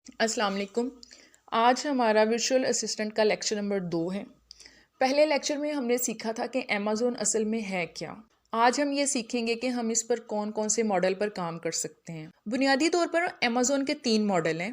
अस्सलाम वालेकुम। आज हमारा वर्चुअल असिस्टेंट का लेक्चर नंबर 2 है। पहले लेक्चर में हमने सीखा था कि अमेज़न असल में है क्या। आज हम ये सीखेंगे कि हम इस पर कौन कौन से मॉडल पर काम कर सकते हैं। बुनियादी तौर पर अमेज़न के 3 मॉडल हैं: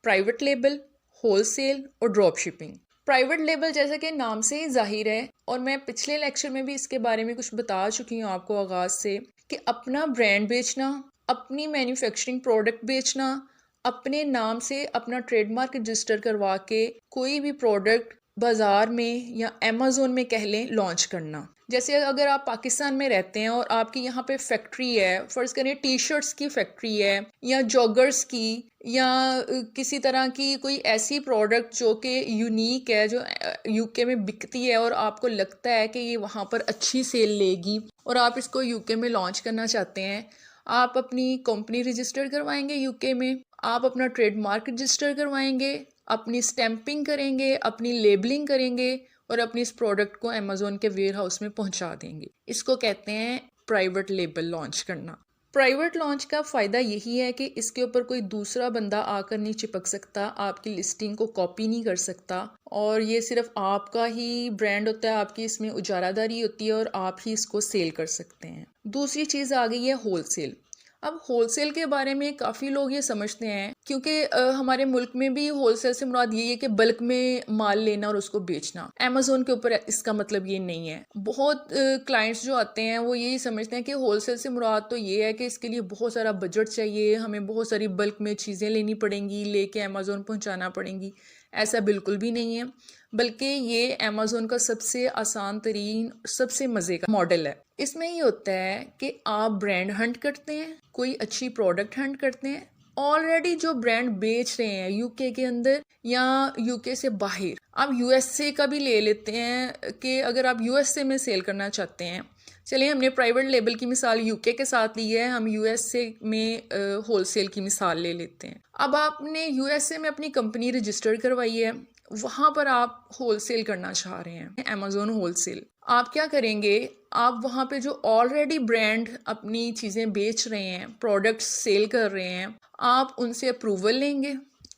प्राइवेट लेबल, होलसेल और ड्रॉप शिपिंग। प्राइवेट लेबल जैसे कि नाम से ही जाहिर है, और मैं पिछले लेक्चर में भी इसके बारे में कुछ बता चुकी हूँ आपको आगाज़ से, कि अपना ब्रांड बेचना, अपनी मैन्युफैक्चरिंग प्रोडक्ट बेचना, अपने नाम से अपना ट्रेडमार्क रजिस्टर करवा के कोई भी प्रोडक्ट बाज़ार में या अमेज़न में कह लें लॉन्च करना। जैसे अगर आप पाकिस्तान में रहते हैं और आपकी यहाँ पे फैक्ट्री है, फ़र्ज़ करें टी शर्ट्स की फैक्ट्री है या जॉगर्स की, या किसी तरह की कोई ऐसी प्रोडक्ट जो कि यूनिक है, जो यूके में बिकती है और आपको लगता है कि ये वहाँ पर अच्छी सेल लेगी और आप इसको यूके में लॉन्च करना चाहते हैं। आप अपनी कंपनी रजिस्टर करवाएंगे यूके में, आप अपना ट्रेडमार्क रजिस्टर करवाएंगे, अपनी स्टैंपिंग करेंगे, अपनी लेबलिंग करेंगे और अपनी इस प्रोडक्ट को अमेज़न के वेयर हाउस में पहुंचा देंगे। इसको कहते हैं प्राइवेट लेबल लॉन्च करना। प्राइवेट लॉन्च का फ़ायदा यही है कि इसके ऊपर कोई दूसरा बंदा आकर नहीं चिपक सकता, आपकी लिस्टिंग को कॉपी नहीं कर सकता, और ये सिर्फ आपका ही ब्रांड होता है, आपकी इसमें उजारादारी होती है और आप ही इसको सेल कर सकते हैं। दूसरी चीज़ आ गई है होलसेल। अब होलसेल के बारे में काफ़ी लोग ये समझते हैं, क्योंकि हमारे मुल्क में भी होलसेल से मुराद ये है कि बल्क में माल लेना और उसको बेचना। अमेज़न के ऊपर इसका मतलब ये नहीं है। बहुत क्लाइंट्स जो आते हैं वो यही समझते हैं कि होलसेल से मुराद तो ये है कि इसके लिए बहुत सारा बजट चाहिए, हमें बहुत सारी बल्क में चीज़ें लेनी पड़ेंगी, लेके अमेज़न पहुंचाना पड़ेंगी। ऐसा बिल्कुल भी नहीं है, बल्कि ये अमेज़न का सबसे आसान तरीन, सबसे मज़े का मॉडल है। इसमें ये होता है कि आप ब्रांड हंट करते हैं, कोई अच्छी प्रोडक्ट हंट करते हैं, ऑलरेडी जो ब्रांड बेच रहे हैं यूके के अंदर या यूके से बाहर। आप यूएसए का भी ले लेते हैं कि अगर आप यूएसए में सेल करना चाहते हैं, चलिए हमने प्राइवेट लेबल की मिसाल यूके के साथ ली है, हम यूएसए में होलसेल की मिसाल ले लेते हैं। अब आपने यूएसए में अपनी कंपनी रजिस्टर करवाई है, वहाँ पर आप होलसेल करना चाह रहे हैं, अमेज़न होलसेल। आप क्या करेंगे, आप वहाँ पे जो ऑलरेडी ब्रांड अपनी चीज़ें बेच रहे हैं, प्रोडक्ट्स सेल कर रहे हैं, आप उनसे अप्रूवल लेंगे,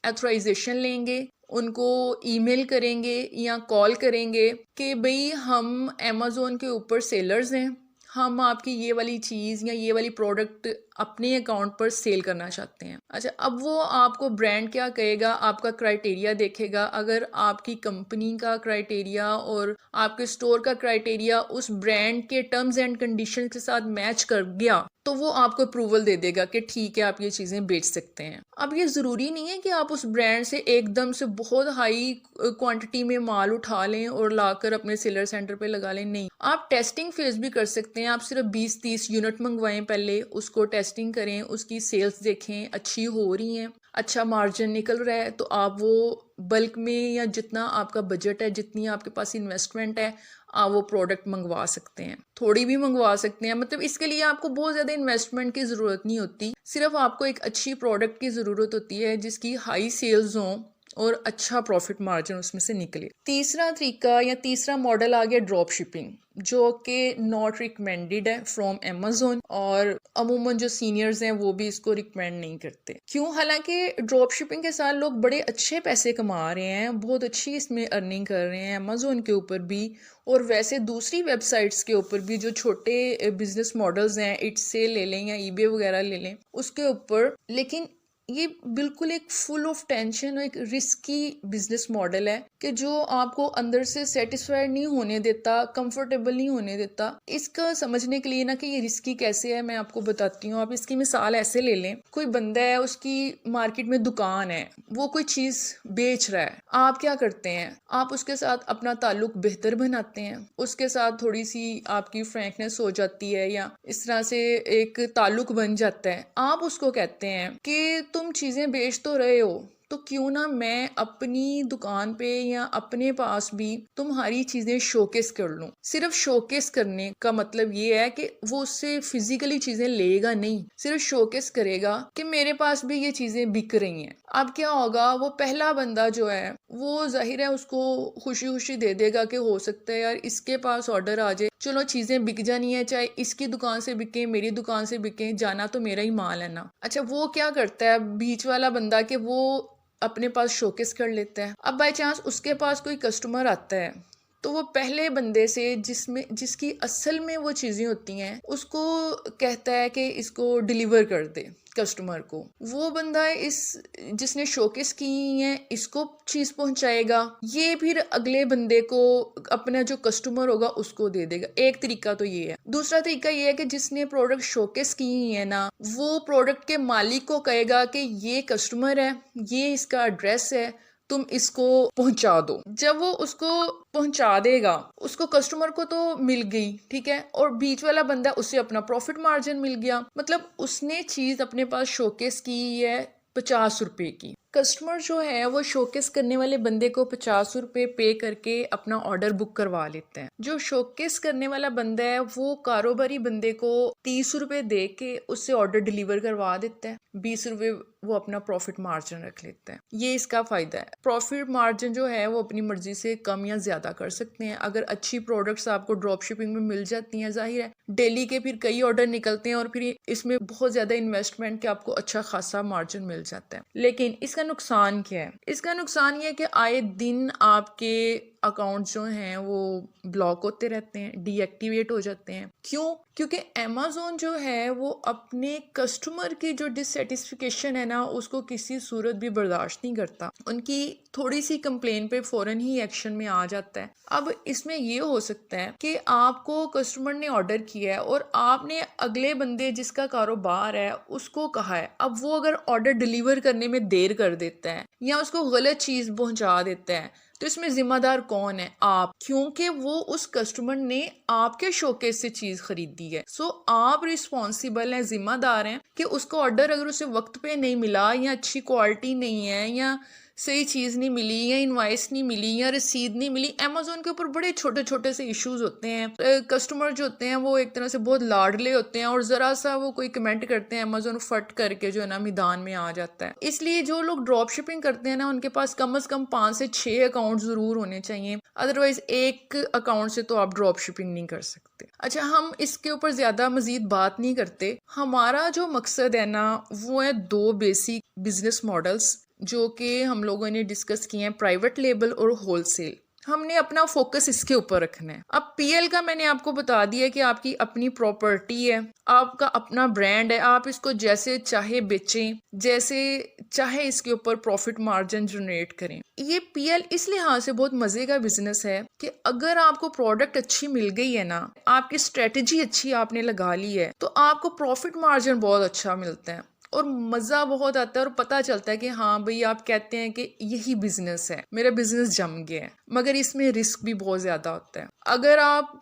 ऑथराइजेशन लेंगे, उनको ईमेल करेंगे या कॉल करेंगे कि भाई हम अमेज़न के ऊपर सेलर्स हैं, हम आपकी ये वाली चीज़ या ये वाली प्रोडक्ट अपने अकाउंट पर सेल करना चाहते हैं। अच्छा, अब वो आपको ब्रांड क्या कहेगा, आपका क्राइटेरिया देखेगा। अगर आपकी कंपनी का क्राइटेरिया और आपके स्टोर का क्राइटेरिया उस ब्रांड के टर्म्स एंड कंडीशन के साथ मैच कर गया, तो वो आपको अप्रूवल दे देगा कि ठीक है, आप ये चीज़ें बेच सकते हैं। अब ये ज़रूरी नहीं है कि आप उस ब्रांड से एकदम से बहुत हाई क्वांटिटी में माल उठा लें और लाकर अपने सेलर सेंटर पे लगा लें। नहीं, आप टेस्टिंग फेज भी कर सकते हैं। आप सिर्फ 20-30 यूनिट मंगवाएं, पहले उसको टेस्टिंग करें, उसकी सेल्स देखें, अच्छी हो रही हैं, अच्छा मार्जिन निकल रहा है, तो आप वो बल्क में या जितना आपका बजट है, जितनी आपके पास इन्वेस्टमेंट है, आप वो प्रोडक्ट मंगवा सकते हैं। थोड़ी भी मंगवा सकते हैं, मतलब इसके लिए आपको बहुत ज़्यादा इन्वेस्टमेंट की ज़रूरत नहीं होती। सिर्फ आपको एक अच्छी प्रोडक्ट की ज़रूरत होती है जिसकी हाई सेल्स हों और अच्छा प्रॉफिट मार्जिन उसमें से निकले। तीसरा तरीका या तीसरा मॉडल आ गया ड्रॉप शिपिंग, जो कि नॉट रिकमेंडेड है फ्रॉम अमेज़न, और अमूमन जो सीनियर्स हैं वो भी इसको रिकमेंड नहीं करते। क्यों? हालांकि ड्रॉप शिपिंग के साथ लोग बड़े अच्छे पैसे कमा रहे हैं, बहुत अच्छी इसमें अर्निंग कर रहे हैं, अमेज़न के ऊपर भी और वैसे दूसरी वेबसाइट्स के ऊपर भी। जो छोटे बिजनेस मॉडल्स हैं, इट्स से ले लें या ईबे वगैरह ले लें, उसके ऊपर। लेकिन ये बिल्कुल एक फुल ऑफ टेंशन और एक रिस्की बिजनेस मॉडल है कि जो आपको अंदर से सेटिस्फाइड नहीं होने देता, कंफर्टेबल नहीं होने देता। इसका समझने के लिए ना कि ये रिस्की कैसे है, मैं आपको बताती हूँ। आप इसकी मिसाल ऐसे ले लें, कोई बंदा है, उसकी मार्केट में दुकान है, वो कोई चीज़ बेच रहा है। आप क्या करते हैं, आप उसके साथ अपना ताल्लुक बेहतर बनाते हैं, उसके साथ थोड़ी सी आपकी फ्रैंकनेस हो जाती है या इस तरह से एक ताल्लुक बन जाता है। आप उसको कहते हैं कि तुम चीज़ें बेच तो रहे हो, तो क्यों ना मैं अपनी दुकान पे या अपने पास भी तुम्हारी चीज़ें शोकेस कर लूं। सिर्फ शोकेस करने का मतलब ये है कि वो उससे फिजिकली चीज़ें लेगा नहीं, सिर्फ शोकेस करेगा कि मेरे पास भी ये चीज़ें बिक रही हैं। अब क्या होगा, वो पहला बंदा जो है वो जाहिर है उसको खुशी खुशी दे देगा कि हो सकता है यार इसके पास ऑर्डर आ जाए, चलो चीज़ें बिक जानी है, चाहे इसकी दुकान से बिके, मेरी दुकान से बिके, जाना तो मेरा ही माल है ना। अच्छा, वो क्या करता है बीच वाला बंदा कि वो अपने पास शोकेस कर लेता है। अब बाय चांस उसके पास कोई कस्टमर आता है तो वो पहले बंदे से जिसकी असल में वो चीज़ें होती हैं उसको कहता है कि इसको डिलीवर कर दे कस्टमर को। वो बंदा जिसने शोकेस की है इसको चीज़ पहुंचाएगा, ये फिर अगले बंदे को अपना जो कस्टमर होगा उसको दे देगा। एक तरीका तो ये है। दूसरा तरीका ये है कि जिसने प्रोडक्ट शोकेस की है ना, वो प्रोडक्ट के मालिक को कहेगा कि ये कस्टमर है, ये इसका एड्रेस है, तुम इसको पहुंचा दो। जब वो उसको पहुंचा देगा, उसको कस्टमर को तो मिल गई, ठीक है, और बीच वाला बंदा उससे अपना प्रॉफिट मार्जिन मिल गया। मतलब उसने चीज अपने पास शोकेस की है 50 रुपए की। कस्टमर जो है वो शोकेस करने वाले बंदे को 50 रुपए पे करके अपना ऑर्डर बुक करवा लेते हैं। जो शोकेस करने वाला बंदा है वो कारोबारी बंदे को 30 रुपए दे के उससे ऑर्डर डिलीवर करवा देता है। 20 रुपए वो अपना प्रॉफिट मार्जिन रख लेते हैं। ये इसका फायदा है। प्रॉफिट मार्जिन जो है वो अपनी मर्जी से कम या ज्यादा कर सकते हैं। अगर अच्छी प्रोडक्ट्स आपको ड्रॉप शिपिंग में मिल जाती हैं, जाहिर है डेली के फिर कई ऑर्डर निकलते हैं और फिर इसमें बहुत ज्यादा इन्वेस्टमेंट के आपको अच्छा खासा मार्जिन मिल जाता है। लेकिन इसका नुकसान क्या है? इसका नुकसान ये है कि आए दिन आपके अकाउंट जो हैं वो ब्लॉक होते रहते हैं, डीएक्टिवेट हो जाते हैं। क्यों? क्योंकि अमेज़न जो है वो अपने कस्टमर की जो डिससेटिस्फिकेशन है ना, उसको किसी सूरत भी बर्दाश्त नहीं करता। उनकी थोड़ी सी कंप्लेन पे फौरन ही एक्शन में आ जाता है। अब इसमें ये हो सकता है कि आपको कस्टमर ने ऑर्डर किया है और आपने अगले बंदे जिसका कारोबार है उसको कहा है, अब वो अगर ऑर्डर डिलीवर करने में देर कर देता है या उसको गलत चीज़ पहुंचा देता है, तो इसमें जिम्मेदार कौन है? आप, क्योंकि वो उस कस्टमर ने आपके शोकेस से चीज खरीदी है। सो आप रिस्पॉन्सिबल हैं, जिम्मेदार हैं कि उसको ऑर्डर अगर उसे वक्त पे नहीं मिला या अच्छी क्वालिटी नहीं है या सही चीज नहीं मिली या इनवाइस नहीं मिली या रसीद नहीं मिली, अमेज़न के ऊपर बड़े छोटे छोटे से इश्यूज होते हैं। कस्टमर जो होते हैं वो एक तरह से बहुत लाडले होते हैं और जरा सा वो कोई कमेंट करते हैं, अमेज़न फट करके जो है ना मैदान में आ जाता है। इसलिए जो लोग ड्रॉप शिपिंग करते हैं ना, उनके पास कम से कम 5 से 6 अकाउंट जरूर होने चाहिए। अदरवाइज एक अकाउंट से तो आप ड्रॉप शिपिंग नहीं कर सकते। अच्छा, हम इसके ऊपर ज्यादा मजीद बात नहीं करते। हमारा जो मकसद है ना वो है 2 बेसिक बिजनेस मॉडल्स जो कि हम लोगों ने डिस्कस किए हैं, प्राइवेट लेबल और होलसेल। हमने अपना फोकस इसके ऊपर रखना है। अब पीएल का मैंने आपको बता दिया कि आपकी अपनी प्रॉपर्टी है, आपका अपना ब्रांड है, आप इसको जैसे चाहे बेचें, जैसे चाहे इसके ऊपर प्रॉफिट मार्जिन जनरेट करें। ये पीएल इस लिहाज से बहुत मजे का बिजनेस है कि अगर आपको प्रोडक्ट अच्छी मिल गई है ना, आपकी स्ट्रेटेजी अच्छी आपने लगा ली है, तो आपको प्रॉफिट मार्जिन बहुत अच्छा मिलता है और मज़ा बहुत आता है और पता चलता है कि हाँ भाई, आप कहते हैं कि यही बिजनेस है, मेरा बिजनेस जम गया है। मगर इसमें रिस्क भी बहुत ज़्यादा होता है। अगर आप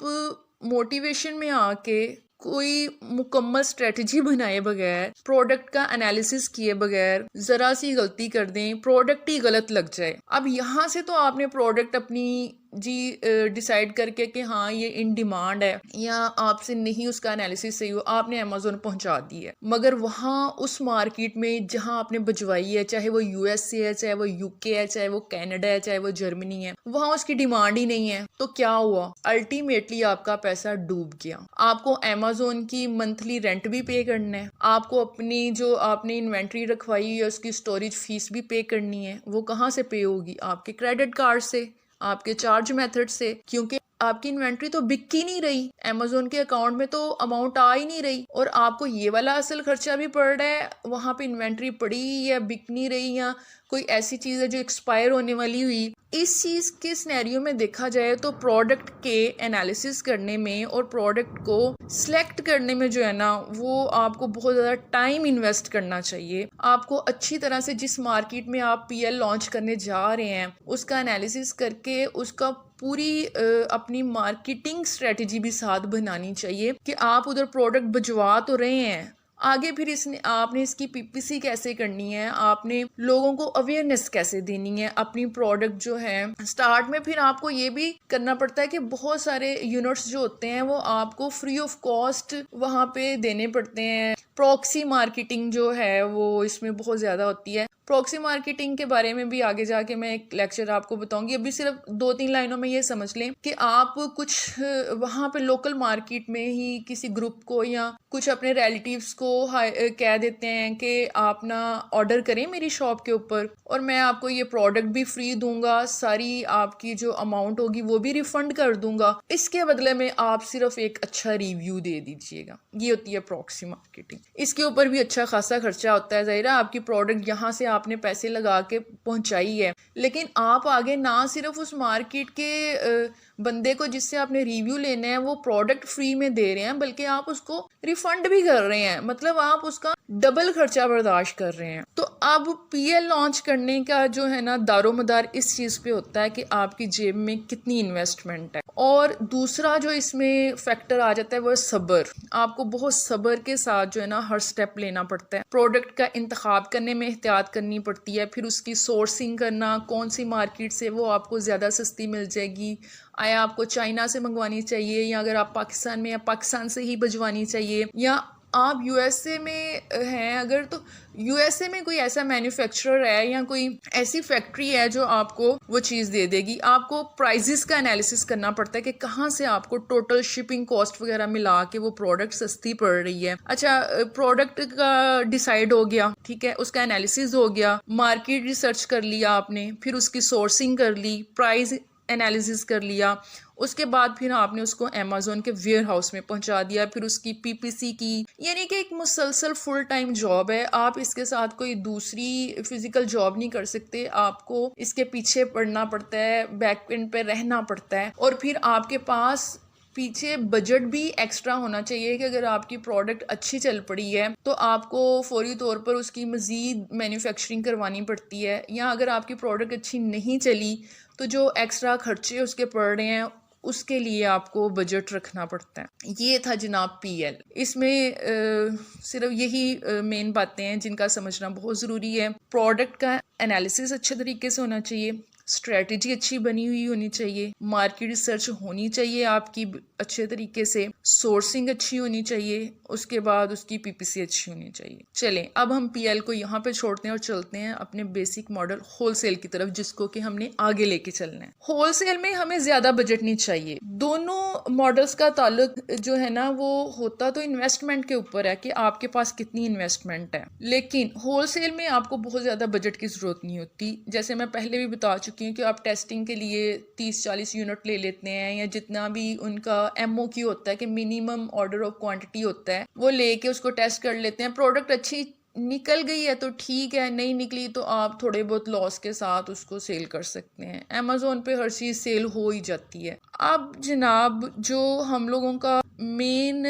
मोटिवेशन में आके कोई मुकम्मल स्ट्रेटजी बनाए बगैर, प्रोडक्ट का एनालिसिस किए बगैर जरा सी गलती कर दें, प्रोडक्ट ही गलत लग जाए, अब यहाँ से तो आपने प्रोडक्ट अपनी डिसाइड करके कि हाँ ये इन डिमांड है या आपसे नहीं उसका एनालिसिस सही हो, आपने अमेज़न पहुंचा दी है। मगर वहाँ उस मार्केट में जहाँ आपने भिजवाई है, चाहे वो यूएसए है, चाहे वो यूके है, चाहे वो कनाडा है, चाहे वो जर्मनी है, वहाँ उसकी डिमांड ही नहीं है, तो क्या हुआ? अल्टीमेटली आपका पैसा डूब गया। आपको अमेज़न की मंथली रेंट भी पे करना है, आपको अपनी जो आपने इन्वेंट्री रखवाई है उसकी स्टोरेज फीस भी पे करनी है। वो कहाँ से पे होगी? आपके क्रेडिट कार्ड से, आपके चार्ज मेथड से, क्योंकि आपकी इन्वेंट्री तो बिक ही नहीं रही, अमेज़न के अकाउंट में तो अमाउंट आ ही नहीं रही और आपको ये वाला असल खर्चा भी पड़ रहा है। वहां पे इन्वेंट्री पड़ी या बिक नहीं रही या कोई ऐसी चीज है जो एक्सपायर होने वाली हुई। इस चीज के सिनेरियो में देखा जाए तो प्रोडक्ट के एनालिसिस करने में और प्रोडक्ट को सिलेक्ट करने में जो है ना, वो आपको बहुत ज़्यादा टाइम इन्वेस्ट करना चाहिए। आपको अच्छी तरह से जिस मार्केट में आप पीएल लॉन्च करने जा रहे हैं उसका एनालिसिस करके उसका पूरी अपनी मार्केटिंग स्ट्रेटजी भी साथ बनानी चाहिए कि आप उधर प्रोडक्ट भिजवा तो रहे हैं, आगे फिर आपने इसकी पीपीसी कैसे करनी है, आपने लोगों को अवेयरनेस कैसे देनी है अपनी प्रोडक्ट जो है। स्टार्ट में फिर आपको ये भी करना पड़ता है कि बहुत सारे यूनिट्स जो होते हैं वो आपको फ्री ऑफ कॉस्ट वहाँ पे देने पड़ते हैं। प्रॉक्सी मार्केटिंग जो है वो इसमें बहुत ज़्यादा होती है। प्रॉक्सी मार्केटिंग के बारे में भी आगे जाके मैं एक लेक्चर आपको बताऊंगी। अभी सिर्फ 2-3 लाइनों में ये समझ लें कि आप कुछ वहाँ पे लोकल मार्केट में ही किसी ग्रुप को या कुछ अपने रिलेटिव्स को कह देते हैं कि आप ना ऑर्डर करें मेरी शॉप के ऊपर और मैं आपको ये प्रोडक्ट भी फ्री दूंगा, सारी आपकी जो अमाउंट होगी वो भी रिफंड कर दूंगा, इसके बदले में आप सिर्फ एक अच्छा रिव्यू दे दीजिएगा। ये होती है प्रॉक्सी मार्केटिंग। इसके ऊपर भी अच्छा खासा खर्चा होता है। ज़ाहिर है आपकी प्रोडक्ट यहाँ से आपने पैसे लगा के पहुँचाई है, लेकिन आप आगे ना सिर्फ उस मार्केट के बंदे को जिससे आपने रिव्यू लेने हैं वो प्रोडक्ट फ्री में दे रहे हैं, बल्कि आप उसको रिफंड भी कर रहे हैं। मतलब आप उसका डबल खर्चा बर्दाश्त कर रहे हैं। तो अब पीएल लॉन्च करने का जो है ना दारोमदार इस चीज़ पे होता है कि आपकी जेब में कितनी इन्वेस्टमेंट है। और दूसरा जो इसमें फैक्टर आ जाता है वो है सब्र। आपको बहुत सब्र के साथ जो है ना हर स्टेप लेना पड़ता है। प्रोडक्ट का इंतखाब करने में एहतियात करनी पड़ती है, फिर उसकी सोर्सिंग करना, कौन सी मार्केट से वो आपको ज़्यादा सस्ती मिल जाएगी, आया आपको चाइना से मंगवानी चाहिए या अगर आप पाकिस्तान में या पाकिस्तान से ही भिजवानी चाहिए, या आप यूएसए में हैं अगर तो यूएसए में कोई ऐसा मैन्युफैक्चरर है या कोई ऐसी फैक्ट्री है जो आपको वो चीज़ दे देगी। आपको प्राइजेस का एनालिसिस करना पड़ता है कि कहाँ से आपको टोटल शिपिंग कॉस्ट वगैरह मिला के वो प्रोडक्ट सस्ती पड़ रही है। अच्छा, प्रोडक्ट का डिसाइड हो गया, ठीक है, उसका एनालिसिस हो गया, मार्केट रिसर्च कर लिया आपने, फिर उसकी सोर्सिंग कर ली, प्राइस एनालिसिस कर लिया, उसके बाद फिर आपने उसको अमेज़न के वेयर हाउस में पहुंचा दिया, फिर उसकी पीपीसी की, यानी कि एक मुसलसल फुल टाइम जॉब है। आप इसके साथ कोई दूसरी फिजिकल जॉब नहीं कर सकते, आपको इसके पीछे पड़ना पड़ता है, बैक एंड पे रहना पड़ता है। और फिर आपके पास पीछे बजट भी एक्स्ट्रा होना चाहिए कि अगर आपकी प्रोडक्ट अच्छी चल पड़ी है तो आपको फौरी तौर पर उसकी मज़ीद मैन्युफैक्चरिंग करवानी पड़ती है, या अगर आपकी प्रोडक्ट अच्छी नहीं चली तो जो एक्स्ट्रा खर्चे उसके पड़ रहे हैं उसके लिए आपको बजट रखना पड़ता है। ये था जनाब पीएल। इसमें सिर्फ यही मेन बातें हैं जिनका समझना बहुत ज़रूरी है। प्रोडक्ट का एनालिसिस अच्छे तरीके से होना चाहिए, स्ट्रेटजी अच्छी बनी हुई होनी चाहिए, मार्केट रिसर्च होनी चाहिए आपकी अच्छे तरीके से, सोर्सिंग अच्छी होनी चाहिए, उसके बाद उसकी पीपीसी अच्छी होनी चाहिए। चलें अब हम पीएल को यहाँ पे छोड़ते हैं और चलते हैं अपने बेसिक मॉडल होलसेल की तरफ, जिसको कि हमने आगे लेके चलना है। होलसेल में हमें ज़्यादा बजट नहीं चाहिए। दोनों मॉडल्स का ताल्लुक जो है ना वो होता तो इन्वेस्टमेंट के ऊपर है कि आपके पास कितनी इन्वेस्टमेंट है, लेकिन होलसेल में आपको बहुत ज़्यादा बजट की ज़रूरत नहीं होती। जैसे मैं पहले भी बता चुकी हूँ कि आप टेस्टिंग के लिए 30-40 यूनिट ले लेते हैं, या जितना भी उनका MOQ होता है कि मिनिमम ऑर्डर ऑफ क्वांटिटी होता है, वो लेके उसको टेस्ट कर लेते हैं। प्रोडक्ट अच्छी निकल गई है तो ठीक है, नहीं निकली तो आप थोड़े बहुत लॉस के साथ उसको सेल कर सकते हैं। अमेज़ोन पे हर चीज़ सेल हो ही जाती है। अब जनाब जो हम लोगों का मेन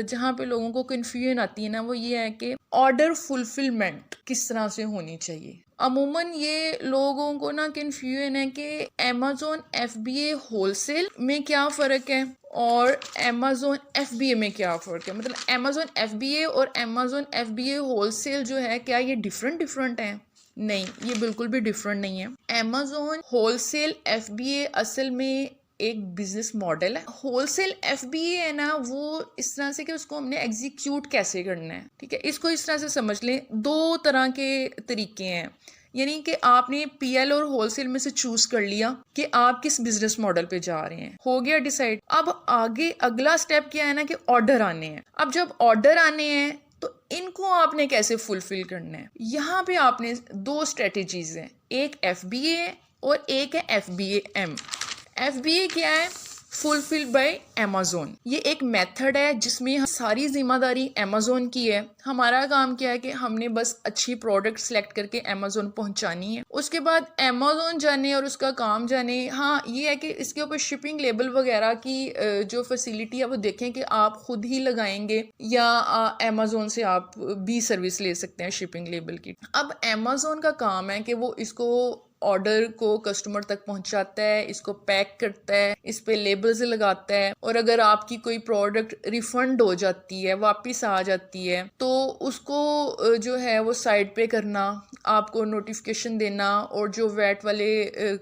जहाँ पे लोगों को कन्फ्यूजन आती है ना वो ये है कि ऑर्डर फुलफिलमेंट किस तरह से होनी चाहिए। अमूमन ये लोगों को ना कन्फ्यूजन है कि अमेज़ोन FBA होलसेल में क्या फ़र्क है और अमेज़ोन FBA में क्या फ़र्क है। मतलब अमेज़ोन FBA और अमेज़ोन FBA होलसेल जो है क्या ये डिफरेंट हैं? नहीं, ये बिल्कुल भी डिफरेंट नहीं है। अमेज़ोन होलसेल FBA असल में एक बिजनेस मॉडल है। होलसेल FBA है ना वो इस तरह से कि उसको हमने एग्जीक्यूट कैसे करना है, ठीक है, इसको इस तरह से समझ लें। दो तरह के तरीके हैं, यानी कि आपने पीएल और होलसेल में से चूज कर लिया कि आप किस बिजनेस मॉडल पे जा रहे हैं, हो गया डिसाइड। अब आगे अगला स्टेप क्या है ना कि ऑर्डर आने हैं। अब जब ऑर्डर आने हैं तो इनको आपने कैसे फुलफिल करना है। यहाँ पे आपने दो स्ट्रेटेजीज हैं, एक FBA है और एक है FBA-M। FBA क्या है? Fulfil bye Amazon. ये एक मेथड है जिसमें सारी जिम्मेदारी अमेज़ोन की है। हमारा काम क्या है कि हमने बस अच्छी प्रोडक्ट सेलेक्ट करके अमेज़ोन पहुंचानी है, उसके बाद अमेज़ोन जाने और उसका काम जाने। हाँ, ये है कि इसके ऊपर शिपिंग लेबल वगैरह की जो फैसिलिटी है वो देखें कि आप खुद ही लगाएंगे या अमेज़ोन से आप भी सर्विस ले सकते हैं शिपिंग लेबल की। अब अमेज़ोन का काम है कि वो इसको ऑर्डर को कस्टमर तक पहुंचाता है, इसको पैक करता है, इस पे लेबल्स लगाता है, और अगर आपकी कोई प्रोडक्ट रिफंड हो जाती है, वापस आ जाती है, तो उसको जो है वो साइड पे करना, आपको नोटिफिकेशन देना, और जो वैट वाले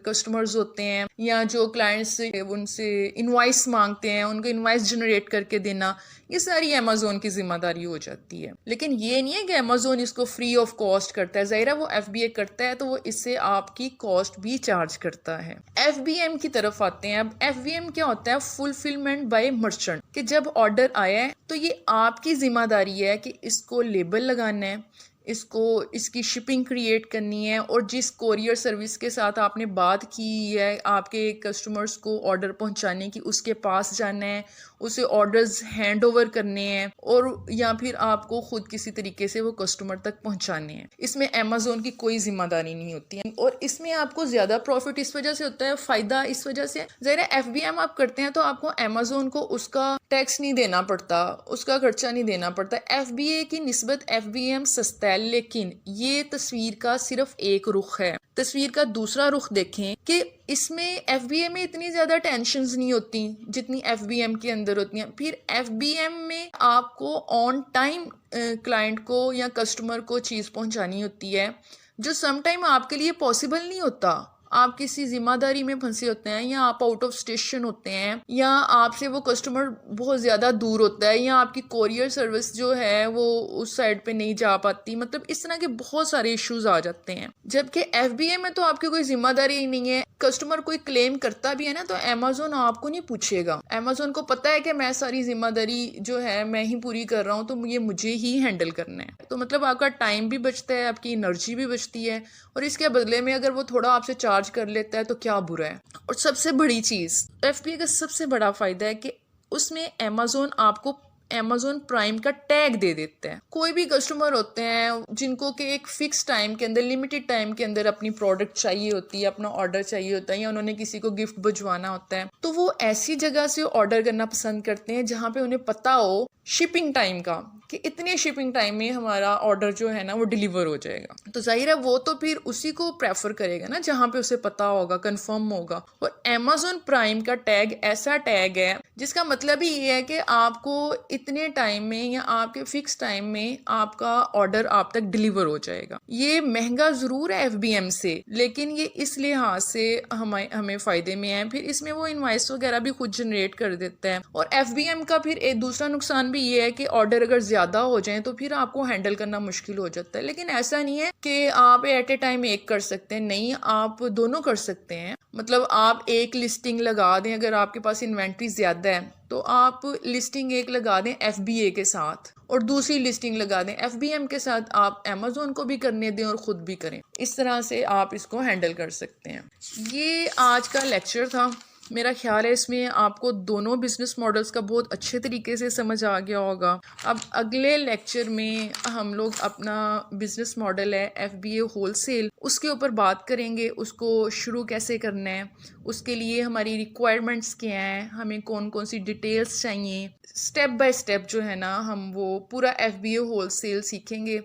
कस्टमर्स होते हैं या जो क्लाइंट्स उनसे इनवॉइस मांगते हैं उनको इनवॉइस जनरेट करके देना, ये सारी अमेज़ोन की जिम्मेदारी हो जाती है। लेकिन ये नहीं है कि अमेज़ोन इसको फ्री ऑफ कॉस्ट करता है। ज़ाहिर है वो FBA करता है तो वो इससे आपकी कॉस्ट भी चार्ज करता है। FBM की तरफ आते हैं। अब FBM क्या होता है? फुलफिलमेंट बाय मर्चेंट, कि जब ऑर्डर आया है तो ये आपकी जिम्मेदारी है कि इसको लेबल लगाना है, इसको इसकी शिपिंग क्रिएट करनी है, और जिस कोरियर सर्विस के साथ आपने बात की है आपके कस्टमर्स को ऑर्डर पहुंचाने की, उसके पास जाना है, उसे ऑर्डर्स हैंड ओवर करने हैं, और या फिर आपको खुद किसी तरीके से वो कस्टमर तक पहुंचाने हैं। इसमें अमेज़ोन की कोई जिम्मेदारी नहीं होती है, और इसमें आपको ज़्यादा प्रॉफिट इस वजह से होता है, फ़ायदा इस वजह से, ज़रा FBM आप करते हैं तो आपको अमेज़ोन को उसका टैक्स नहीं देना पड़ता, उसका खर्चा नहीं देना पड़ता। FBA की निस्बत FBM सस्ता है, लेकिन ये तस्वीर का सिर्फ एक रुख है। तस्वीर का दूसरा रुख देखें कि इसमें FBA में इतनी ज़्यादा टेंशन्स नहीं होती जितनी FBM के अंदर होती हैं। फिर FBM में आपको ऑन टाइम क्लाइंट को या कस्टमर को चीज़ पहुंचानी होती है, जो सम टाइम आपके लिए पॉसिबल नहीं होता। आप किसी जिम्मेदारी में फंसे होते हैं, या आप आउट ऑफ स्टेशन होते हैं, या आपसे वो कस्टमर बहुत ज़्यादा दूर होता है, या आपकी कोरियर सर्विस जो है वो उस साइड पे नहीं जा पाती। मतलब इस तरह के बहुत सारे इश्यूज आ जाते हैं। जबकि FBA में तो आपकी कोई जिम्मेदारी ही नहीं है। कस्टमर कोई क्लेम करता भी है ना तो अमेज़ोन आपको नहीं पूछेगा। अमेज़ोन को पता है कि मैं सारी जिम्मेदारी जो है मैं ही पूरी कर रहा हूँ, तो ये मुझे ही हैंडल करना है। तो मतलब आपका टाइम भी बचता है, आपकी एनर्जी भी बचती है, और इसके बदले में अगर वो थोड़ा आपसे चार्ज कर लेता है तो क्या बुरा है। और सबसे बड़ी चीज़ FBA का सबसे बड़ा फ़ायदा है कि उसमें अमेज़ोन आपको अमेज़ोन प्राइम का टैग दे देता है। कोई भी कस्टमर होते हैं जिनको कि एक फ़िक्स टाइम के अंदर, लिमिटेड टाइम के अंदर अपनी प्रोडक्ट चाहिए होती है, अपना ऑर्डर चाहिए होता है, या उन्होंने किसी को गिफ्ट भिजवाना होता है, तो वो ऐसी जगह से ऑर्डर करना पसंद करते हैं जहाँ पे उन्हें पता हो शिपिंग टाइम का, कि इतने शिपिंग टाइम में हमारा ऑर्डर जो है ना वो डिलीवर हो जाएगा। तो जाहिर है वो तो फिर उसी को प्रेफर करेगा ना जहाँ पे उसे पता होगा, कंफर्म होगा। और अमेज़ॉन प्राइम का टैग ऐसा टैग है जिसका मतलब ही ये है कि आपको इतने टाइम में या आपके फिक्स टाइम में आपका ऑर्डर आप तक डिलीवर हो जाएगा। ये महंगा ज़रूर है FBM से, लेकिन ये इस लिहाज से हमें फ़ायदे में है। फिर इसमें वो इनवॉइस वगैरह भी खुद जनरेट कर देता है। और FBM का फिर एक दूसरा नुकसान भी ये है कि ऑर्डर अगर ज़्यादा हो जाए तो फिर आपको हैंडल करना मुश्किल हो जाता है। लेकिन ऐसा नहीं है कि आप एट ए टाइम एक कर सकते हैं, नहीं, आप दोनों कर सकते हैं। मतलब आप एक लिस्टिंग लगा दें, अगर आपके पास इन्वेंट्री ज़्यादा है तो आप लिस्टिंग एक लगा दें FBA के साथ, और दूसरी लिस्टिंग लगा दें FBM के साथ। आप अमेज़ोन को भी करने दें और ख़ुद भी करें। इस तरह से आप इसको हैंडल कर सकते हैं। ये आज का लेक्चर था। मेरा ख्याल है इसमें आपको दोनों बिज़नेस मॉडल्स का बहुत अच्छे तरीके से समझ आ गया होगा। अब अगले लेक्चर में हम लोग अपना बिज़नेस मॉडल है FBA होलसेल, उसके ऊपर बात करेंगे। उसको शुरू कैसे करना है, उसके लिए हमारी रिक्वायरमेंट्स क्या हैं, हमें कौन कौन सी डिटेल्स चाहिए, स्टेप बाय स्टेप जो है ना हम वो पूरा FBA होलसेल सीखेंगे।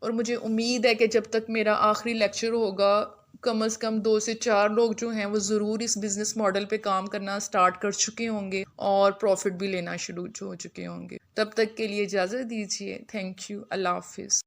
और मुझे उम्मीद है कि जब तक मेरा आखिरी लेक्चर होगा कम से कम 2 से 4 लोग जो हैं वो ज़रूर इस बिज़नेस मॉडल पे काम करना स्टार्ट कर चुके होंगे और प्रॉफिट भी लेना शुरू हो चुके होंगे। तब तक के लिए इजाज़त दीजिए। Thank you. अल्लाह हाफिज़।